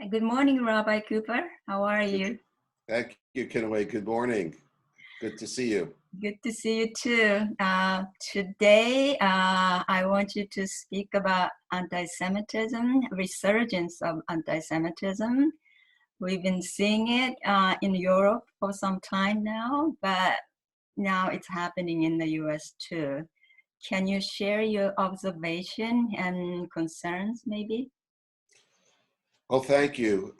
Good morning, Rabbi Cooper. How are you? Thank you, Kenway. Good morning. Good to see you. Good to see you too. Today, I want you to speak about anti-Semitism, resurgence of anti-Semitism. We've been seeing it in Europe for some time now, but now it's happening in the US too. Can you share your observation and concerns, maybe? Well, thank you.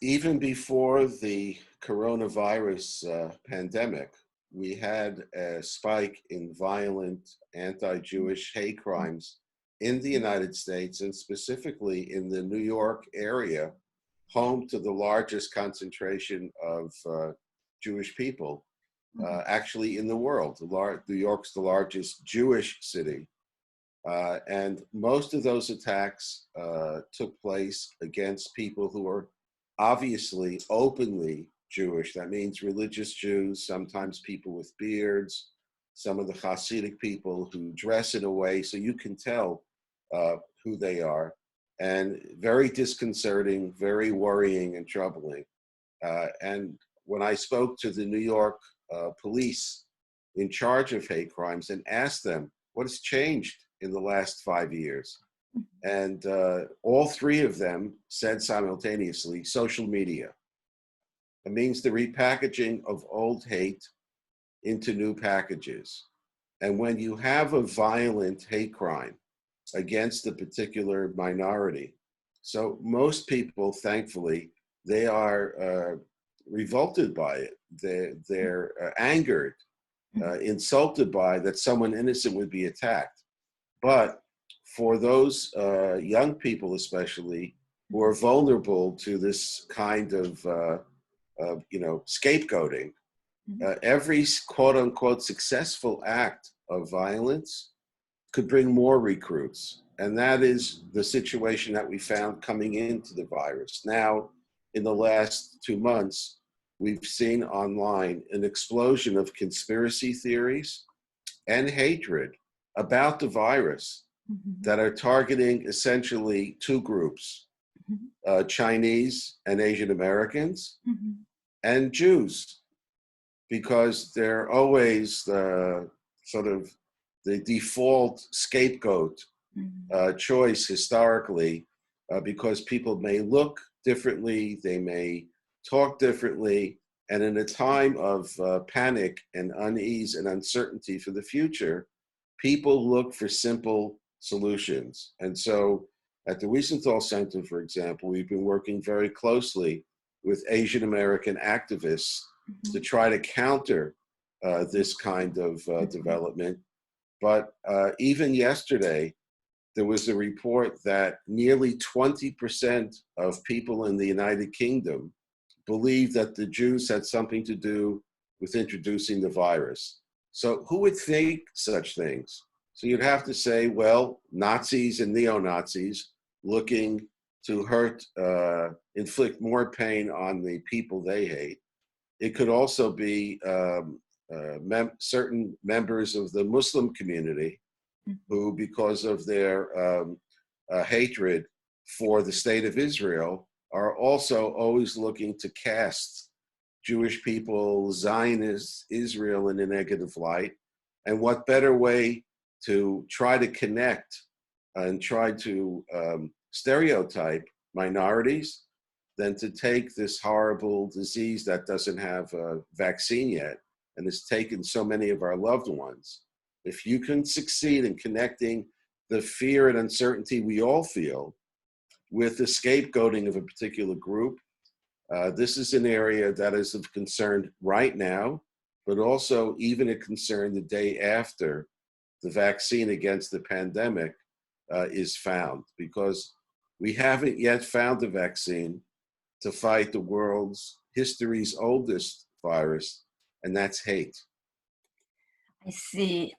Even before the coronavirus pandemic, we had a spike in violent anti-Jewish hate crimes in the United States, and specifically in the New York area, home to the largest concentration of Jewish people, actually in the world. New York's the largest Jewish city. And most of those attacks took place against people who are obviously openly Jewish. That means religious Jews, sometimes people with beards, some of the Hasidic people who dress in a way so you can tell who they are. And very disconcerting, very worrying and troubling. And when I spoke to the New York police in charge of hate crimes and asked them what has changed in the last 5 years, and all three of them said simultaneously, social media. It means the repackaging of old hate into new packages. And when you have a violent hate crime against a particular minority, so most people, thankfully, they are revolted by it. They're angered, insulted by that someone innocent would be attacked. But for those young people, especially, who are vulnerable to this kind of scapegoating, every quote-unquote successful act of violence could bring more recruits. And that is the situation that we found coming into the virus. Now, in the last 2 months, we've seen online an explosion of conspiracy theories and hatred about the virus that are targeting essentially two groups, Chinese and Asian Americans, and Jews, because they're always the default scapegoat choice historically, because people may look differently, they may talk differently, and in a time of panic and unease and uncertainty for the future, people look for simple solutions. And so at the Wiesenthal Center, for example, we've been working very closely with Asian American activists to try to counter this kind of development. But even yesterday, there was a report that nearly 20% of people in the United Kingdom believe that the Jews had something to do with introducing the virus. So who would think such things? So you'd have to say, well, Nazis and neo-Nazis looking to hurt, inflict more pain on the people they hate. It could also be certain members of the Muslim community who, because of their hatred for the state of Israel, are also always looking to cast Jewish people, Zionists, Israel in a negative light. And what better way to try to connect and try to stereotype minorities than to take this horrible disease that doesn't have a vaccine yet and has taken so many of our loved ones. If you can succeed in connecting the fear and uncertainty we all feel with the scapegoating of a particular group, this is an area that is of concern right now, but also even a concern the day after the vaccine against the pandemic is found, because we haven't yet found a vaccine to fight the world's history's oldest virus, and that's hate. I see.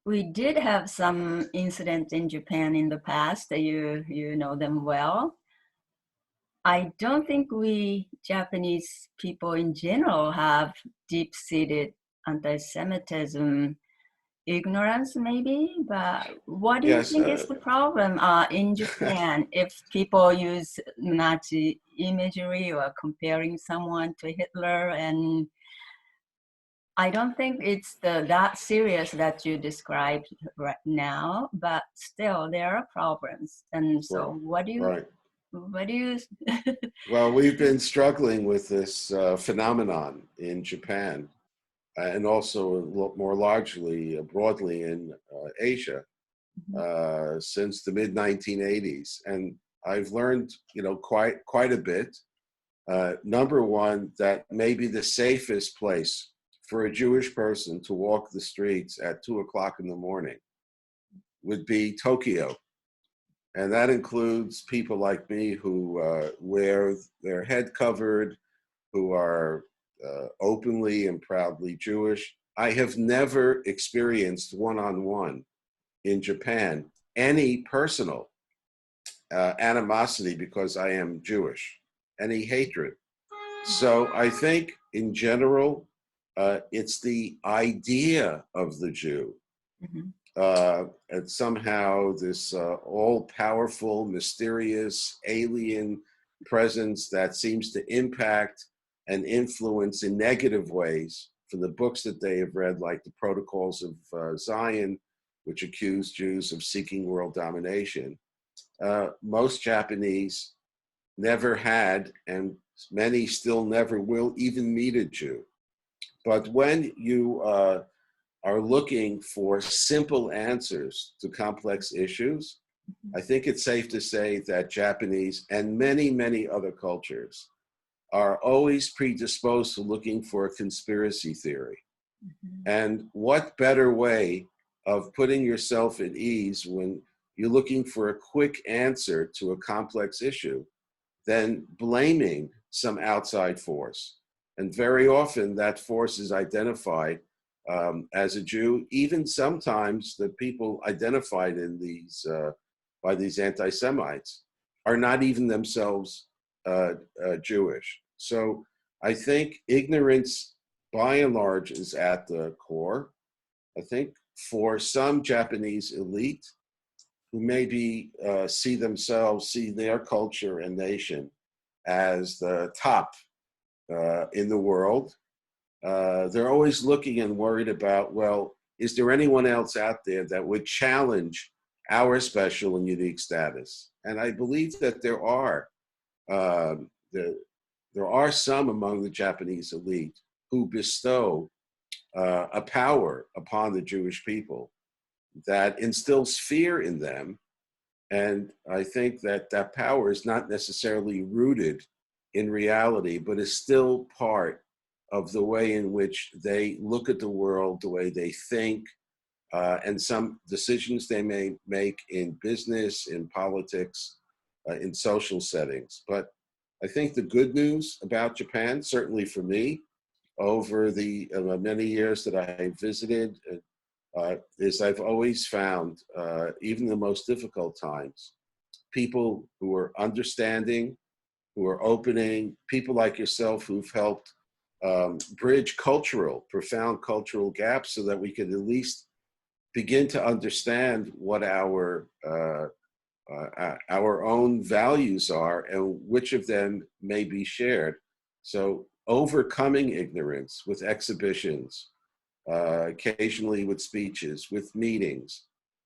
We did have some incidents in Japan in the past that you know them well. I don't think we Japanese people in general have deep-seated anti-Semitism. ignorance maybe, but what do you Yes, think is the problem in Japan if people use Nazi imagery or comparing someone to Hitler? And I don't think it's that serious that you described right now, but still there are problems. And so well, what do you, right. what do you, Well, we've been struggling with this phenomenon in Japan and also more largely, broadly in Asia since the mid 1980s. And I've learned, quite a bit. Number one, that maybe the safest place for a Jewish person to walk the streets at 2:00 in the morning would be Tokyo. And that includes people like me who wear their head covered, who are openly and proudly Jewish. I have never experienced one-on-one in Japan any personal animosity because I am Jewish, any hatred. So I think in general, it's the idea of the Jew. And somehow this all-powerful, mysterious, alien presence that seems to impact and influence in negative ways from the books that they have read, like the Protocols of Zion, which accuse Jews of seeking world domination. Most Japanese never had, and many still never will, even meet a Jew. But when you are looking for simple answers to complex issues, I think it's safe to say that Japanese and many, many other cultures are always predisposed to looking for a conspiracy theory. And what better way of putting yourself at ease when you're looking for a quick answer to a complex issue than blaming some outside force? And very often that force is identified as a Jew. Even sometimes the people identified in these by these anti-Semites are not even themselves Jewish. So I think ignorance, by and large, is at the core. I think for some Japanese elite who maybe see their culture and nation as the top in the world, they're always looking and worried about, well, is there anyone else out there that would challenge our special and unique status? And I believe that there are. There are some among the Japanese elite who bestow a power upon the Jewish people that instills fear in them. And I think that that power is not necessarily rooted in reality, but is still part of the way in which they look at the world, the way they think, and some decisions they may make in business, in politics, in social settings. But I think the good news about Japan, certainly for me, over the many years that I visited, is I've always found, even the most difficult times, people who are understanding, who are opening, people like yourself who've helped bridge profound cultural gaps so that we can at least begin to understand what our own values are and which of them may be shared. So overcoming ignorance with exhibitions, occasionally with speeches, with meetings,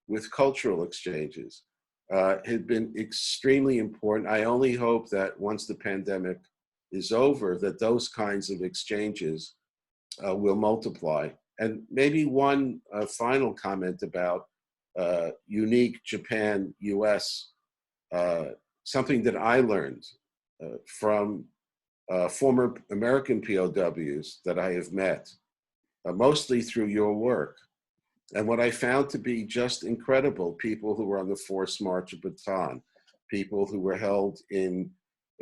with cultural exchanges, had been extremely important. I only hope that once the pandemic is over, that those kinds of exchanges will multiply. And maybe one final comment about unique Japan-US, something that I learned from former American POWs that I have met, mostly through your work. And what I found to be just incredible, people who were on the forced march of Bataan, people who were held in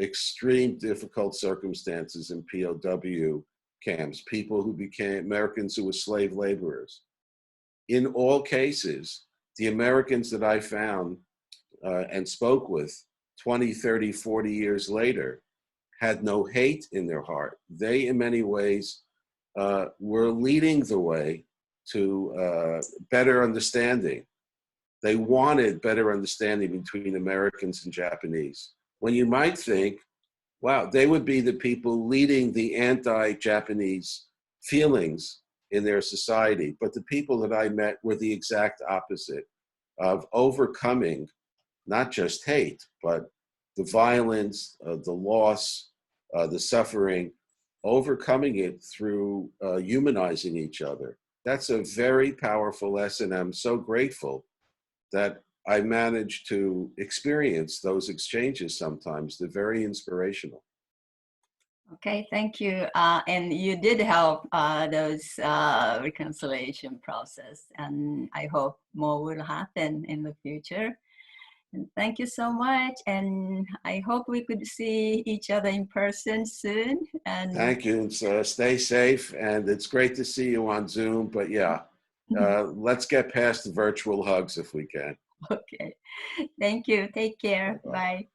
extreme difficult circumstances in POW camps, people who became Americans who were slave laborers. In all cases, the Americans that I found and spoke with 20, 30, 40 years later had no hate in their heart. They, in many ways, were leading the way to better understanding. They wanted better understanding between Americans and Japanese. When you might think, wow, they would be the people leading the anti-Japanese feelings in their society. But the people that I met were the exact opposite of overcoming not just hate, but the violence, the loss, the suffering, overcoming it through humanizing each other. That's a very powerful lesson. I'm so grateful that I managed to experience those exchanges sometimes. They're very inspirational. Okay, thank you. And you did help those reconciliation process, and I hope more will happen in the future. And thank you so much, and I hope we could see each other in person soon. And thank you, and stay safe, and it's great to see you on Zoom, but yeah, let's get past the virtual hugs if we can. Okay, thank you. Take care. Bye-bye. Bye.